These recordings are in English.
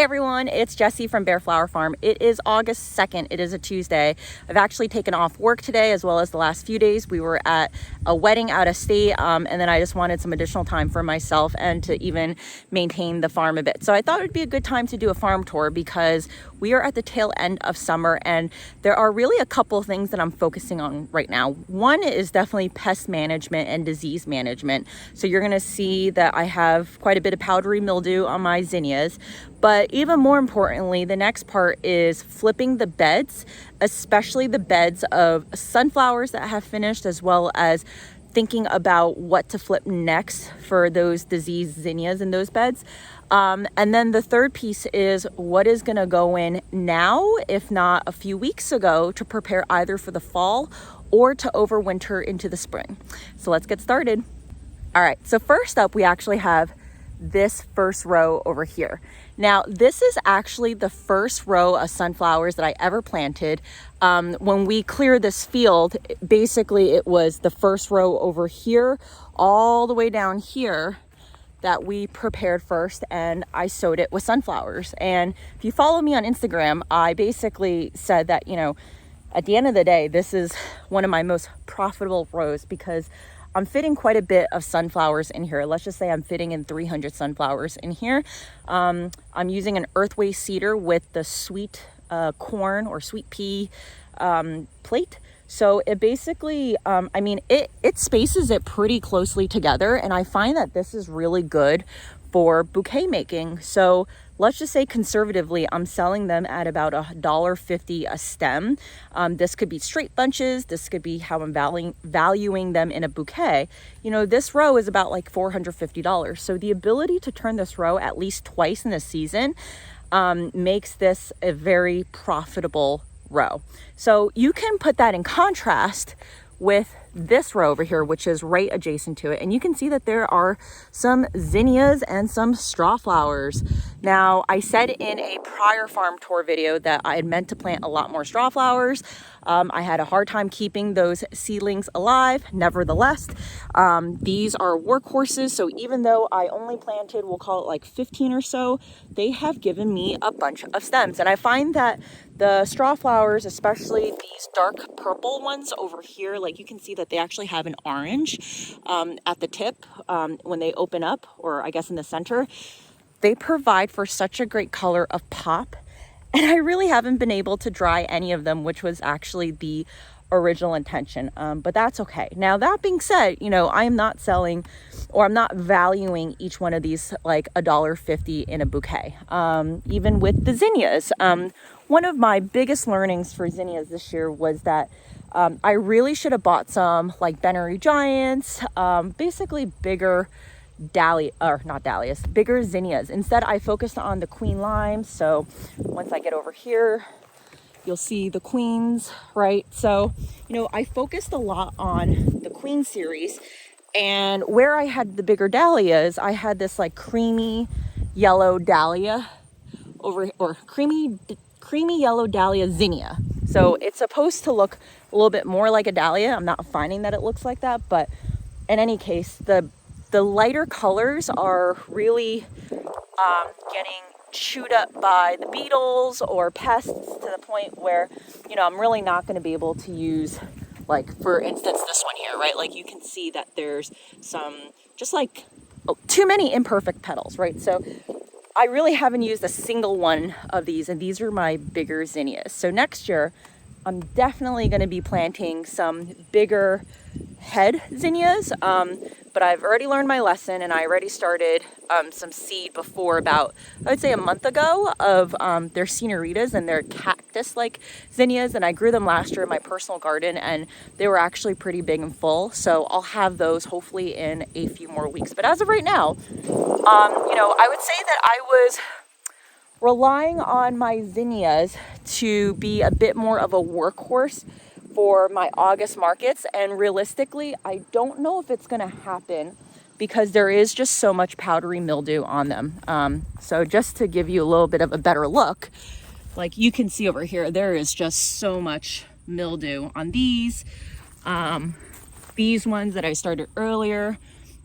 Hey everyone, it's Jessie from b.a.r.e Flower Farm. It is August 2nd. It is a Tuesday. I've actually taken off work today as well as the last few days. We were at a wedding out of state and then I just wanted some additional time for myself and to even maintain the farm a bit. So I thought it would be a good time to do a farm tour because we are at the tail end of summer and there are really a couple of things that I'm focusing on right now. One is definitely pest management and disease management. So you're going to see that I have quite a bit of powdery mildew on my zinnias. But even more importantly, the next part is flipping the beds, especially the beds of sunflowers that have finished, as well as thinking about what to flip next for those diseased zinnias in those beds. And then the third piece is what is going to go in now, if not a few weeks ago, to prepare either for the fall or to overwinter into the spring. So let's get started. All right, so first up, we actually have this first row over here. Now, this is actually the first row of sunflowers that I ever planted. When we cleared this field, basically it was the first row over here, all the way down here that we prepared first, and I sowed it with sunflowers. And if you follow me on Instagram, I basically said that, you know, at the end of the day, this is one of my most profitable rows because I'm fitting quite a bit of sunflowers in here. Let's just say I'm fitting in 300 sunflowers in here. I'm using an earthway seeder with the sweet corn or sweet pea plate. So it basically, it spaces it pretty closely together. And I find that this is really good for bouquet making. So let's just say conservatively, I'm selling them at about $1.50 a stem. This could be straight bunches. This could be how I'm valuing them in a bouquet. You know, this row is about like $450. So the ability to turn this row at least twice in the season makes this a very profitable row. So you can put that in contrast with this row over here, which is right adjacent to it. And you can see that there are some zinnias and some straw flowers. Now, I said in a prior farm tour video that I had meant to plant a lot more straw flowers. I had a hard time keeping those seedlings alive. Nevertheless, these are workhorses. So even though I only planted, we'll call it like 15 or so, they have given me a bunch of stems. And I find that the straw flowers, especially these dark purple ones over here, like you can see that they actually have an orange at the tip when they open up, or I guess in the center. They provide for such a great color of pop. And I really haven't been able to dry any of them, which was actually the original intention. But that's okay. Now, that being said, you know, I am not selling or I'm not valuing each one of these like $1.50 in a bouquet. Even with the zinnias. One of my biggest learnings for zinnias this year was that I really should have bought some like b.a.r.e giants, basically bigger Dahlia, or not dahlias, bigger zinnias. Instead, I focused on the queen limes. So once I get over here, you'll see the queens, right? So, you know, I focused a lot on the queen series, and where I had the bigger dahlias, I had this like creamy yellow dahlia or creamy yellow dahlia zinnia. So it's supposed to look a little bit more like a dahlia. I'm not finding that it looks like that, but in any case, the lighter colors are really getting chewed up by the beetles or pests to the point where, you know, I'm really not going to be able to use, like, for instance, this one here, right? Like you can see that there's some just like too many imperfect petals, right? So I really haven't used a single one of these, and these are my bigger zinnias. So next year, I'm definitely going to be planting some bigger head zinnias, but I've already learned my lesson, and I already started some seed before about, I would say a month ago, of their senoritas and their cactus-like zinnias, and I grew them last year in my personal garden, and they were actually pretty big and full, so I'll have those hopefully in a few more weeks. But as of right now, you know, I would say that I was relying on my zinnias to be a bit more of a workhorse for my August markets, and realistically, I don't know if it's going to happen because there is just so much powdery mildew on them. So just to give you a little bit of a better look, like you can see over here, there is just so much mildew on these. These ones that I started earlier,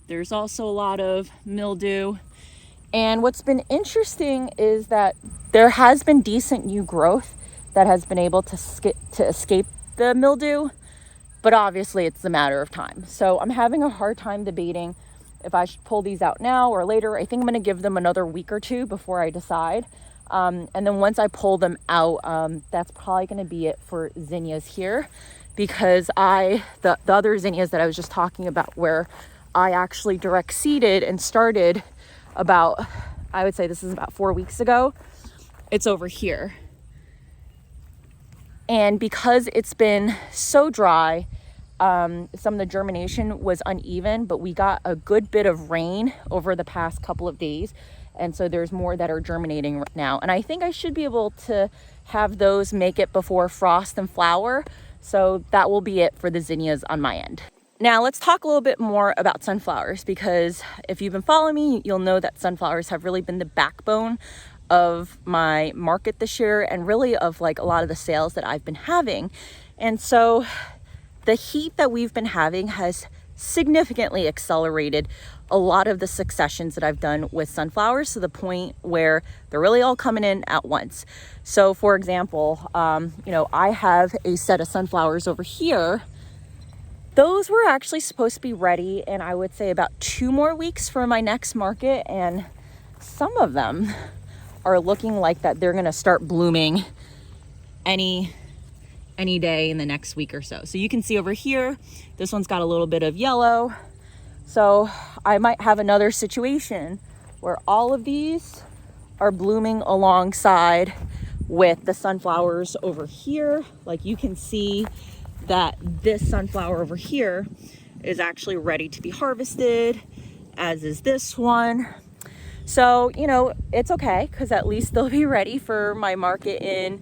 there's also a lot of mildew. And what's been interesting is that there has been decent new growth that has been able to escape the mildew, but obviously it's a matter of time. So I'm having a hard time debating if I should pull these out now or later. I think I'm going to give them another week or two before I decide. And then once I pull them out, that's probably going to be it for zinnias here, because the other zinnias that I was just talking about, where I actually direct seeded and started about, I would say this is about 4 weeks ago, it's over here. And because it's been so dry, some of the germination was uneven, but we got a good bit of rain over the past couple of days. And so there's more that are germinating right now. And I think I should be able to have those make it before frost and flower. So that will be it for the zinnias on my end. Now let's talk a little bit more about sunflowers, because if you've been following me, you'll know that sunflowers have really been the backbone of my market this year, and really of like a lot of the sales that I've been having. And so the heat that we've been having has significantly accelerated a lot of the successions that I've done with sunflowers, to the point where they're really all coming in at once. So for example, I have a set of sunflowers over here. Those were actually supposed to be ready in, I would say, about 2 more weeks for my next market. And some of them are looking like that they're gonna start blooming any day in the next week or so. So you can see over here, this one's got a little bit of yellow. So I might have another situation where all of these are blooming alongside with the sunflowers over here. Like you can see that this sunflower over here is actually ready to be harvested, as is this one. So, it's okay, because at least they'll be ready for my market in,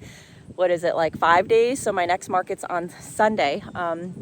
like 5 days. So my next market's on Sunday.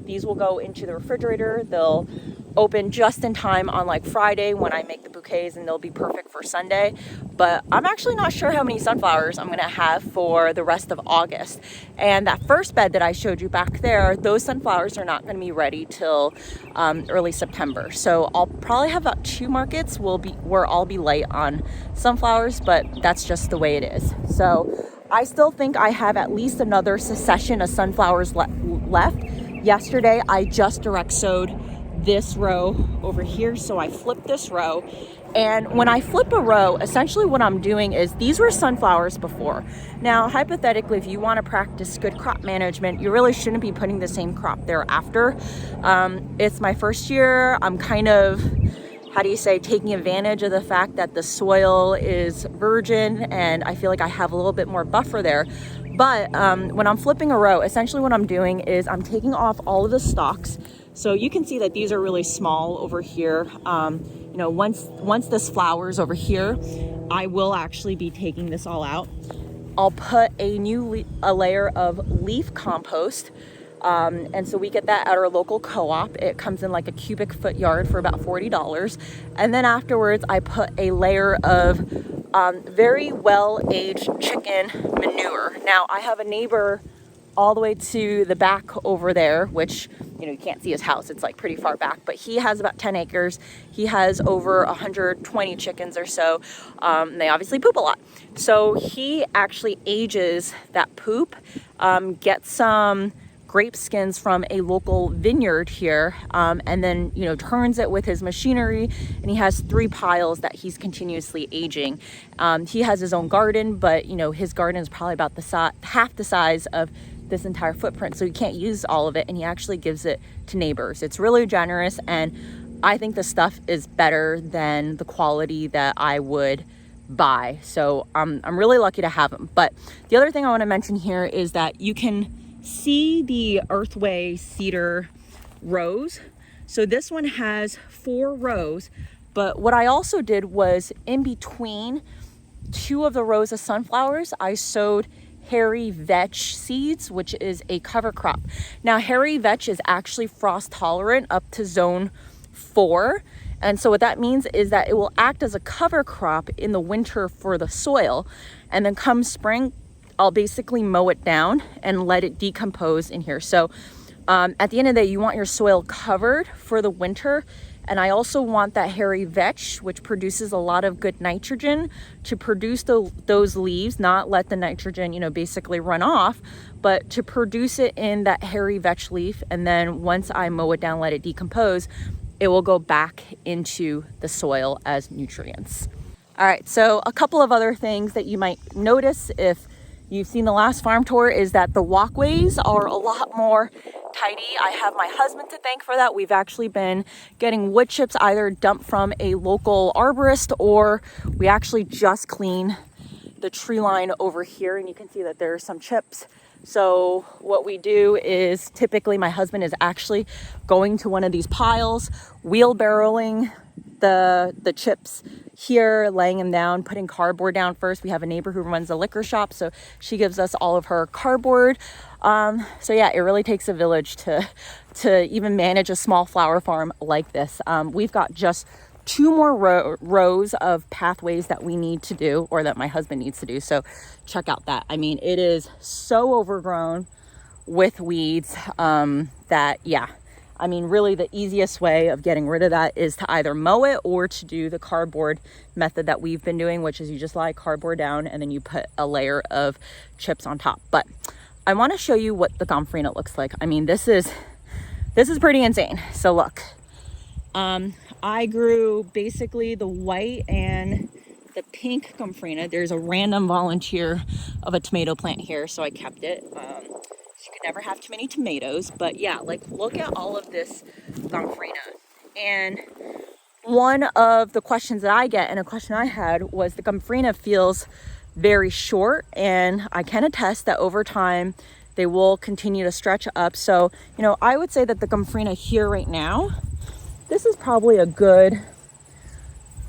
These will go into the refrigerator. They'll open just in time on like Friday when I make the bouquets, and they'll be perfect for Sunday. But I'm actually not sure how many sunflowers I'm gonna have for the rest of August. And that first bed that I showed you back there, those sunflowers are not gonna be ready till early September. So I'll probably have about 2 markets where I'll be light on sunflowers, but that's just the way it is. So I still think I have at least another succession of sunflowers left. Yesterday, I just direct sowed this row over here. So I flipped this row. And when I flip a row, essentially what I'm doing is, these were sunflowers before. Now, hypothetically, if you want to practice good crop management, you really shouldn't be putting the same crop there after. It's my first year. I'm kind of, taking advantage of the fact that the soil is virgin, and I feel like I have a little bit more buffer there. But when I'm flipping a row, essentially what I'm doing is I'm taking off all of the stalks. So you can see that these are really small over here. Once this flowers over here, I will actually be taking this all out. I'll put a layer of leaf compost. And so we get that at our local co-op. It comes in like a cubic foot yard for about $40. And then afterwards, I put a layer of very well-aged chicken manure. Now, I have a neighbor all the way to the back over there, which, you can't see his house. It's like pretty far back, but he has about 10 acres. He has over 120 chickens or so. They obviously poop a lot. So he actually ages that poop, gets some grape skins from a local vineyard here, and then turns it with his machinery, and he has 3 piles that he's continuously aging. He has his own garden, but his garden is probably about half the size of this entire footprint, so he can't use all of it, and he actually gives it to neighbors. It's really generous, and I think the stuff is better than the quality that I would buy. So I'm really lucky to have him. But the other thing I want to mention here is that you can see the Earthway cedar rows. So this one has 4 rows, but what I also did was, in between 2 of the rows of sunflowers, I sowed hairy vetch seeds, which is a cover crop. Now, hairy vetch is actually frost tolerant up to zone 4. And so what that means is that it will act as a cover crop in the winter for the soil. And then come spring, I'll basically mow it down and let it decompose in here. So at the end of the day, you want your soil covered for the winter. And I also want that hairy vetch, which produces a lot of good nitrogen, to produce those leaves, not let the nitrogen, basically run off, but to produce it in that hairy vetch leaf. And then once I mow it down, let it decompose, it will go back into the soil as nutrients. All right, so a couple of other things that you might notice if you've seen the last farm tour is that the walkways are a lot more tidy. I have my husband to thank for that. We've actually been getting wood chips either dumped from a local arborist, or we actually just clean the tree line over here, and you can see that there are some chips. So what we do is typically my husband is actually going to one of these piles, wheelbarrowing the chips here, laying them down, putting cardboard down first. We have a neighbor who runs a liquor shop, so she gives us all of her cardboard. So yeah, it really takes a village to even manage a small flower farm like this. We've got just 2 more rows of pathways that we need to do, or that my husband needs to do. So check out that. I mean, it is so overgrown with weeds that, yeah. I mean, really the easiest way of getting rid of that is to either mow it or to do the cardboard method that we've been doing, which is you just lay cardboard down and then you put a layer of chips on top. But I want to show you what the gomphrena looks like. I mean, this is pretty insane. So look, I grew basically the white and the pink gomphrena. There's a random volunteer of a tomato plant here, so I kept it. You could never have too many tomatoes, but yeah, like look at all of this gomphrena. And one of the questions that I get, and a question I had, was the gomphrena feels very short, and I can attest that over time they will continue to stretch up. So, I would say that the gomphrena here right now, this is probably a good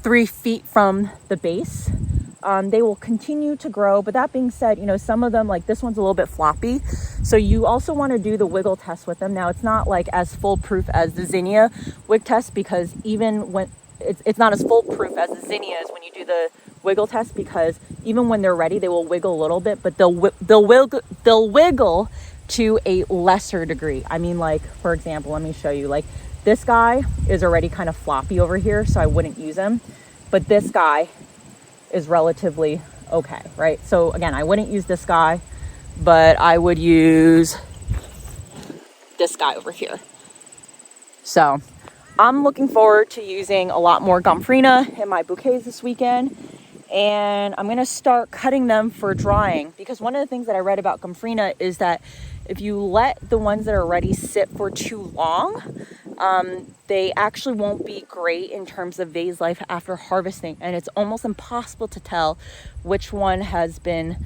3 feet from the base. They will continue to grow, but that being said, some of them, like this one's a little bit floppy, so you also want to do the wiggle test with them. Now, it's not like as foolproof as the zinnia wig test, because even when it's not as foolproof as the zinnias when you do the wiggle test, because even when they're ready, they will wiggle a little bit, but they'll wiggle to a lesser degree. I mean, like, for example, let me show you. Like, this guy is already kind of floppy over here, so I wouldn't use him, but this guy is relatively okay, right? So again, I wouldn't use this guy, but I would use this guy over here. So I'm looking forward to using a lot more gomphrena in my bouquets this weekend, and I'm gonna start cutting them for drying, because one of the things that I read about gomphrena is that if you let the ones that are ready sit for too long, they actually won't be great in terms of vase life after harvesting. And it's almost impossible to tell which one has been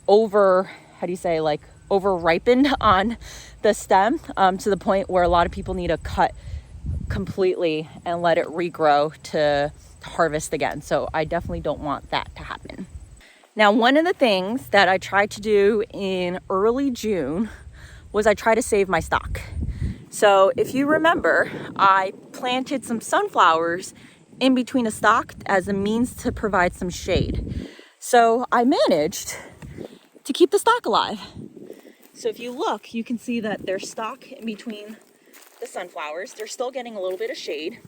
over ripened on the stem, to the point where a lot of people need to cut completely and let it regrow to harvest again. So I definitely don't want that to happen. Now, one of the things that I tried to do in early June was I tried to save my stock. So if you remember, I planted some sunflowers in between a stalk as a means to provide some shade. So I managed to keep the stalk alive. So if you look, you can see that there's stalk in between the sunflowers. They're still getting a little bit of shade.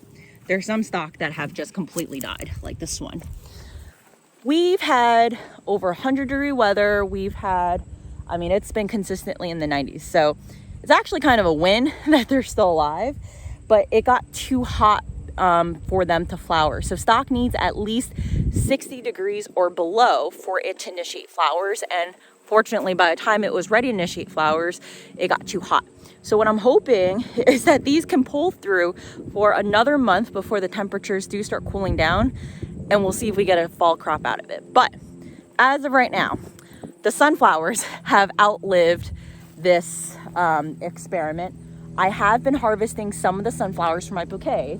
There's some stalk that have just completely died, like this one. We've had over 100-degree weather. It's been consistently in the 90s. So it's actually kind of a win that they're still alive, but it got too hot for them to flower. So stock needs at least 60 degrees or below for it to initiate flowers. And fortunately, by the time it was ready to initiate flowers, it got too hot. So what I'm hoping is that these can pull through for another month before the temperatures do start cooling down, and we'll see if we get a fall crop out of it. But as of right now, the sunflowers have outlived this experiment. I have been harvesting some of the sunflowers from my bouquet,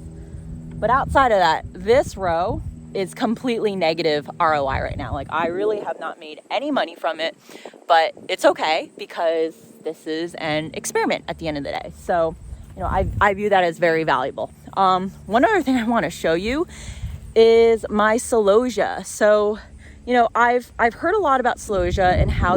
but outside of that, this row is completely negative ROI right now. Like, I really have not made any money from it, but it's okay because this is an experiment at the end of the day. So, I view that as very valuable. One other thing I want to show you is my celosia. So, I've heard a lot about celosia and how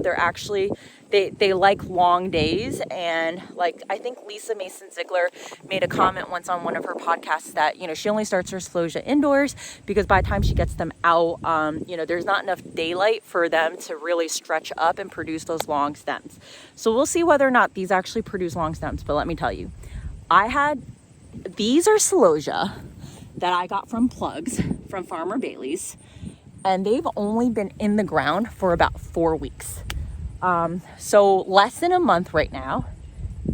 they like long days. And like, I think Lisa Mason Ziegler made a comment once on one of her podcasts that, you know, she only starts her celosia indoors because by the time she gets them out, you know, there's not enough daylight for them to really stretch up and produce those long stems. So we'll see whether or not these actually produce long stems. But let me tell you, these are celosia that I got from plugs from Farmer Bailey's, and they've only been in the ground for about 4 weeks. So less than a month right now,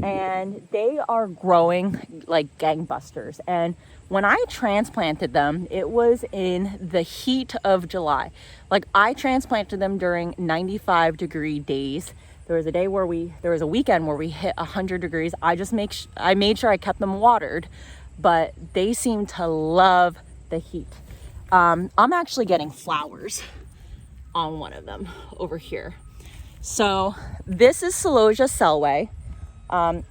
and they are growing like gangbusters. And when I transplanted them, it was in the heat of July. Like, I transplanted them during 95-degree days. There was a weekend where we hit 100 degrees. I made sure I kept them watered, but they seem to love the heat. I'm actually getting flowers on one of them over here. So this is Celosia Selway. I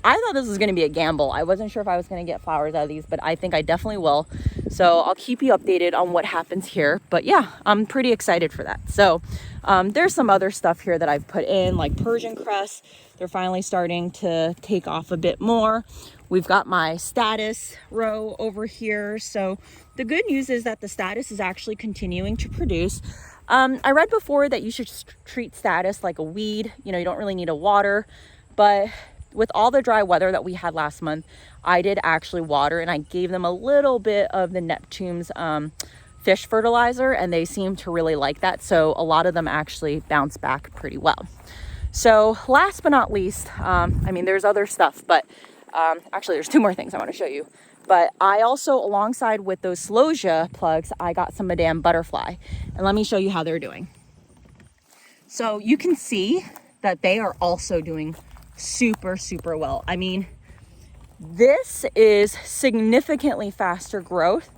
thought this was going to be a gamble. I wasn't sure if I was going to get flowers out of these, but I think I definitely will. So I'll keep you updated on what happens here. But yeah, I'm pretty excited for that. So there's some other stuff here that I've put in, like Persian cress. They're finally starting to take off a bit more. We've got my status row over here. So the good news is that the status is actually continuing to produce. I read before that you should treat status like a weed. You know, you don't really need to water, but with all the dry weather that we had last month, I did actually water, and I gave them a little bit of the Neptune's fish fertilizer, and they seem to really like that. So a lot of them actually bounce back pretty well. So last but not least, I mean, there's other stuff, but actually there's 2 more things I want to show you. But I also, alongside with those celosia plugs, I got some Madame Butterfly. And let me show you how they're doing. So you can see that they are also doing super, super well. I mean, this is significantly faster growth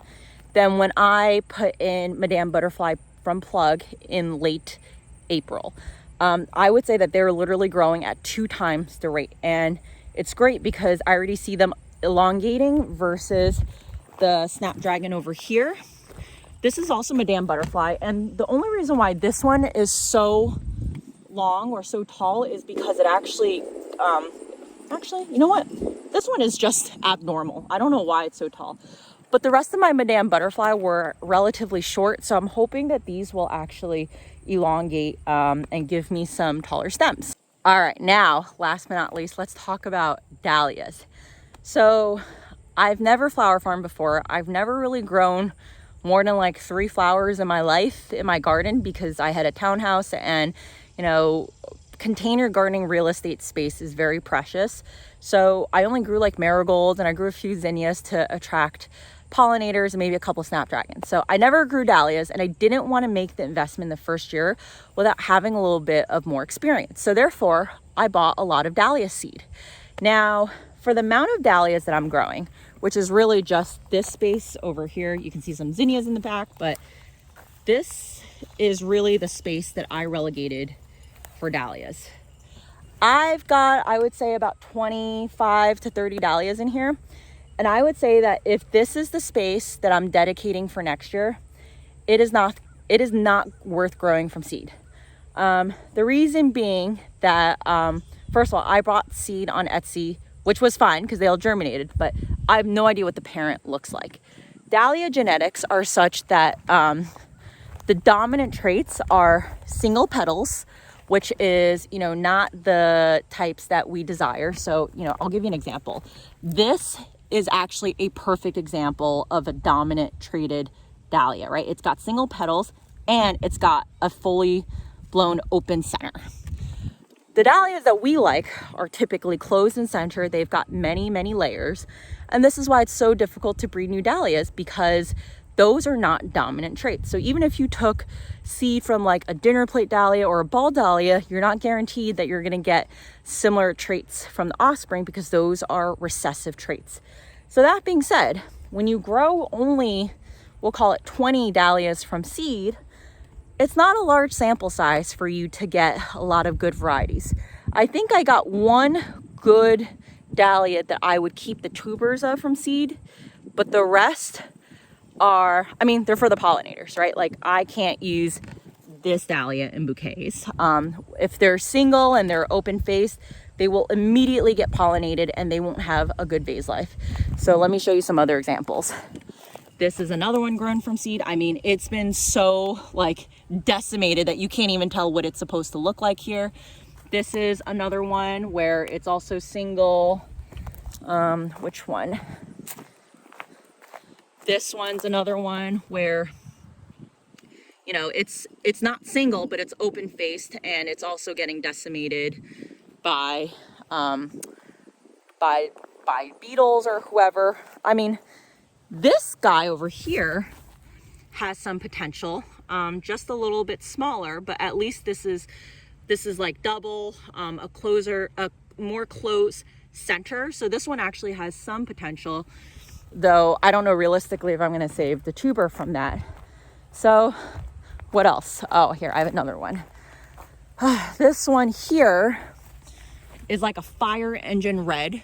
than when I put in Madame Butterfly from plug in late April. I would say that they're literally growing at 2 times the rate. And it's great because I already see them elongating versus the Snapdragon over here. This is also Madame Butterfly, and the only reason why this one is so long or so tall is because it actually, you know what? This one is just abnormal. I don't know why it's so tall, but the rest of my Madame Butterfly were relatively short, so I'm hoping that these will actually elongate and give me some taller stems. All right, now, last but not least, let's talk about dahlias. So I've never flower farmed before. I've never really grown more than like 3 flowers in my life in my garden because I had a townhouse, and, you know, container gardening real estate space is very precious. So I only grew like marigolds, and I grew a few zinnias to attract pollinators and maybe a couple snapdragons. So I never grew dahlias, and I didn't want to make the investment the first year without having a little bit of more experience. So therefore, I bought a lot of dahlia seed. Now, for the amount of dahlias that I'm growing, which is really just this space over here, you can see some zinnias in the back, but this is really the space that I relegated for dahlias. I've got, I would say, about 25 to 30 dahlias in here. And I would say that if this is the space that I'm dedicating for next year, it is not worth growing from seed. The reason being that, first of all, I bought seed on Etsy, which was fine because they all germinated, but I have no idea what the parent looks like. Dahlia genetics are such that the dominant traits are single petals, which is, you know, not the types that we desire. So, you know, I'll give you an example. This is actually a perfect example of a dominant traded dahlia, right? It's got single petals and it's got a fully blown open center. The dahlias that we like are typically closed in center. They've got many, many layers. And this is why it's so difficult to breed new dahlias, because those are not dominant traits. So even if you took seed from like a dinner plate dahlia or a ball dahlia, you're not guaranteed that you're gonna get similar traits from the offspring, because those are recessive traits. So that being said, when you grow only, we'll call it 20 dahlias from seed, it's not a large sample size for you to get a lot of good varieties. I think I got one good dahlia that I would keep the tubers of from seed, but the rest are, I mean, they're for the pollinators, right? Like, I can't use this dahlia in bouquets. If they're single and they're open faced, they will immediately get pollinated and they won't have a good vase life. So let me show you some other examples. This is another one grown from seed. I mean, it's been so like decimated that you can't even tell what it's supposed to look like here. This is another one where it's also single. Which one? This one's another one where, you know, it's not single, but it's open faced and it's also getting decimated by beetles or whoever. I mean, this guy over here has some potential, just a little bit smaller, but at least this is like double, a more close center. So this one actually has some potential, though I don't know realistically if I'm going to save the tuber from that. So what else? Oh, here, I have another one. This one here is like a fire engine red.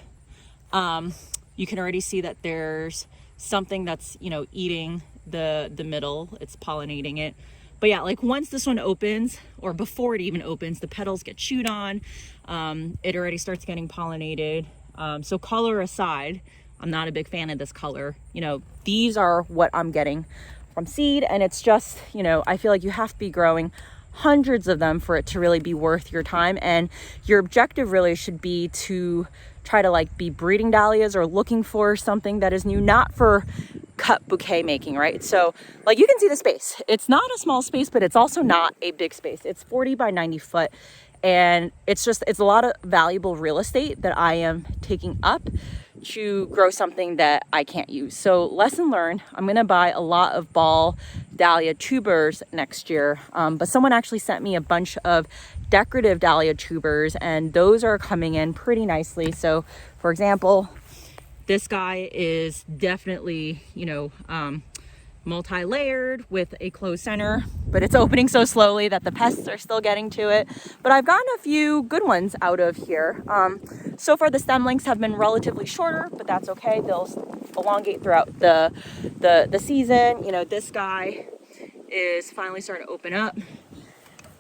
You can already see that there's something that's, you know, eating the middle. It's pollinating it. But yeah, like once this one opens, or before it even opens, the petals get chewed on. It already starts getting pollinated. So color aside, I'm not a big fan of this color. You know, these are what I'm getting from seed, and it's just, you know, I feel like you have to be growing hundreds of them for it to really be worth your time. And your objective really should be to try to like be breeding dahlias or looking for something that is new, not for cut bouquet making, right? So like you can see the space. It's not a small space, but it's also not a big space. It's 40 by 90 foot. And it's a lot of valuable real estate that I am taking up to grow something that I can't use. So lesson learned, I'm gonna buy a lot of ball dahlia tubers next year. But someone actually sent me a bunch of decorative dahlia tubers and those are coming in pretty nicely. So for example, this guy is definitely, you know, multi-layered with a closed center, but it's opening so slowly that the pests are still getting to it. But I've gotten a few good ones out of here. So far the stem lengths have been relatively shorter, but that's okay. They'll elongate throughout the season. You know, this guy is finally starting to open up.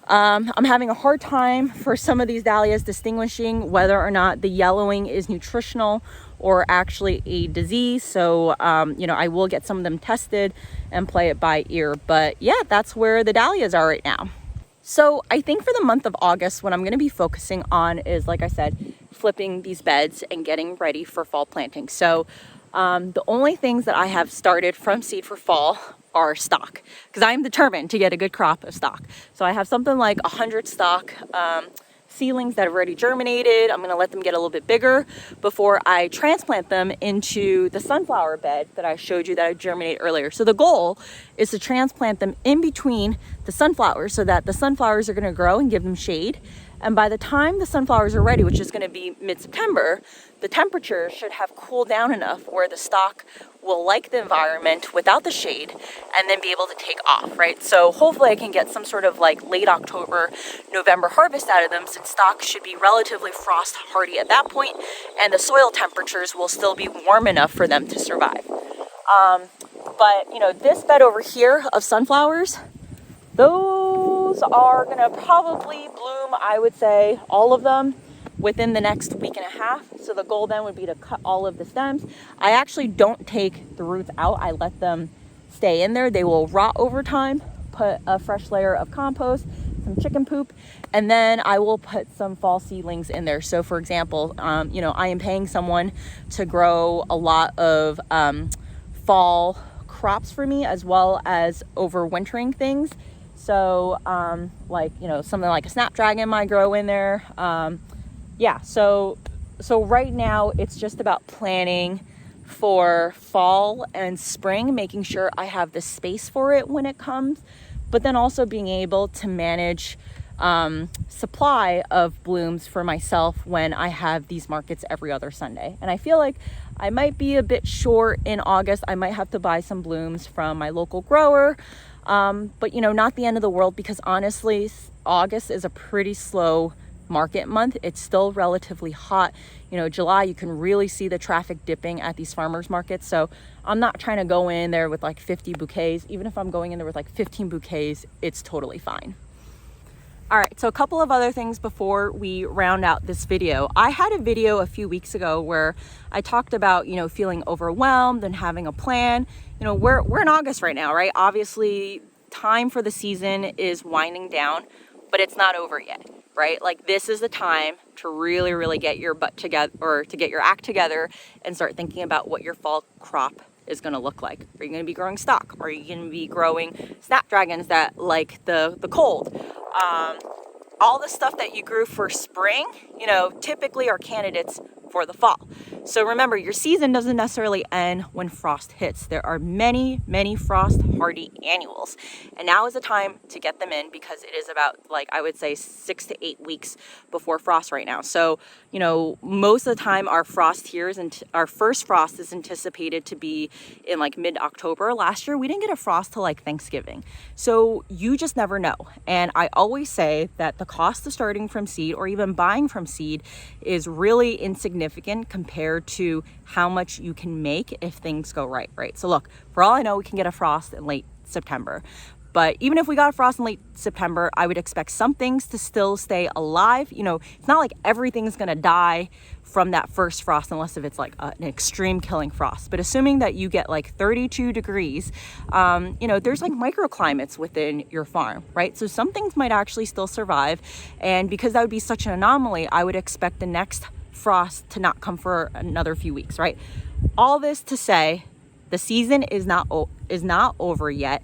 I'm having a hard time for some of these dahlias distinguishing whether or not the yellowing is nutritional or actually a disease. So, you know, I will get some of them tested and play it by ear. But yeah, that's where the dahlias are right now. So I think for the month of August, what I'm going to be focusing on is, like I said, flipping these beds and getting ready for fall planting. So the only things that I have started from seed for fall are stock, because I am determined to get a good crop of stock. So I have something like 100 stock seedlings that have already germinated. I'm going to let them get a little bit bigger before I transplant them into the sunflower bed that I showed you that I germinated earlier. So the goal is to transplant them in between the sunflowers so that the sunflowers are going to grow and give them shade. And by the time the sunflowers are ready, which is going to be mid-September, the temperature should have cooled down enough where the stalk will like the environment without the shade and then be able to take off, right? So hopefully I can get some sort of like late October, November harvest out of them, since stalks should be relatively frost hardy at that point, and the soil temperatures will still be warm enough for them to survive. But you know, this bed over here of sunflowers, those are gonna probably bloom, I would say, all of them within the next week and a half. So the goal then would be to cut all of the stems. I actually don't take the roots out. I let them stay in there. They will rot over time. Put a fresh layer of compost, some chicken poop, and then I will put some fall seedlings in there. So for example, you know, I am paying someone to grow a lot of fall crops for me, as well as overwintering things. So like, you know, something like a snapdragon might grow in there. Yeah, so right now it's just about planning for fall and spring, making sure I have the space for it when it comes, but then also being able to manage supply of blooms for myself when I have these markets every other Sunday. And I feel like I might be a bit short in August. I might have to buy some blooms from my local grower, but you know, not the end of the world, because honestly, August is a pretty slow market month. It's still relatively hot. You know, July, you can really see the traffic dipping at these farmers markets. So I'm not trying to go in there with like 50 bouquets. Even if I'm going in there with like 15 bouquets, it's totally fine. All right, so a couple of other things before we round out this video. I had a video a few weeks ago where I talked about, feeling overwhelmed and having a plan. We're in August right now, right? Obviously, time for the season is winding down, but it's not over yet, right? Like, this is the time to really, really get your butt together, or to get your act together and start thinking about what your fall crop is going to look like. Are you going to be growing stock? Are you going to be growing snapdragons that like the cold? All the stuff that you grew for spring, typically are candidates for the fall. So remember, your season doesn't necessarily end when frost hits. There are many, many frost hardy annuals. And now is the time to get them in, because it is about, I would say 6 to 8 weeks before frost right now. So, most of the time our frost here our first frost is anticipated to be in mid-October. Last year, we didn't get a frost till Thanksgiving. So you just never know. And I always say that the cost of starting from seed, or even buying from seed, is really insignificant compared to how much you can make if things go right? So look, for all I know, we can get a frost in late September. But even if we got a frost in late September, I would expect some things to still stay alive. It's not like everything's gonna die from that first frost, unless if it's an extreme killing frost. But assuming that you get 32 degrees, there's microclimates within your farm, right? So some things might actually still survive. And because that would be such an anomaly, I would expect the next frost to not come for another few weeks, right? All this to say, the season is not over yet.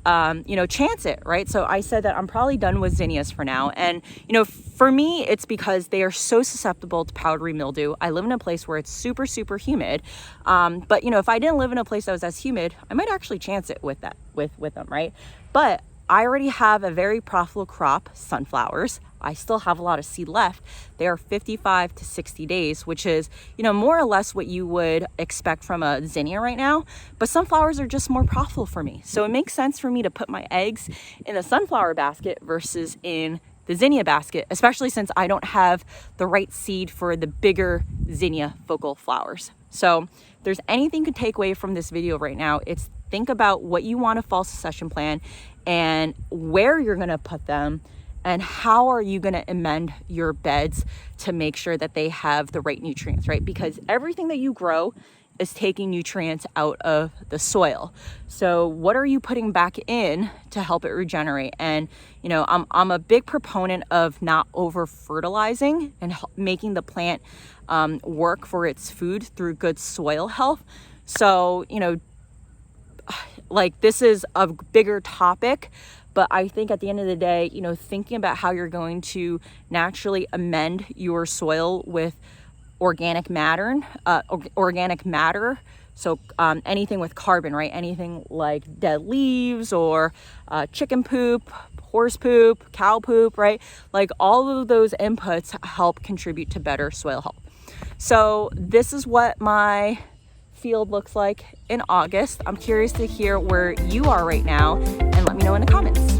Chance it, right? So I said that I'm probably done with zinnias for now. And, for me, it's because they are so susceptible to powdery mildew. I live in a place where it's super, super humid. But, if I didn't live in a place that was as humid, I might actually chance it with them, right? But I already have a very profitable crop, sunflowers. I still have a lot of seed left. They are 55 to 60 days, which is, more or less what you would expect from a zinnia right now. But sunflowers are just more profitable for me. So it makes sense for me to put my eggs in the sunflower basket versus in the zinnia basket, especially since I don't have the right seed for the bigger zinnia focal flowers. So if there's anything to take away from this video right now, it's think about what you want a fall succession plan and where you're going to put them, and how are you going to amend your beds to make sure that they have the right nutrients, right? Because everything that you grow is taking nutrients out of the soil. So what are you putting back in to help it regenerate? And, I'm a big proponent of not over fertilizing and making the plant work for its food through good soil health. So, this is a bigger topic, but I think at the end of the day, thinking about how you're going to naturally amend your soil with organic matter. So anything with carbon, right? Anything like dead leaves or chicken poop, horse poop, cow poop, right? All of those inputs help contribute to better soil health. So this is what my field looks like in August. I'm curious to hear where you are right now, and let me know in the comments.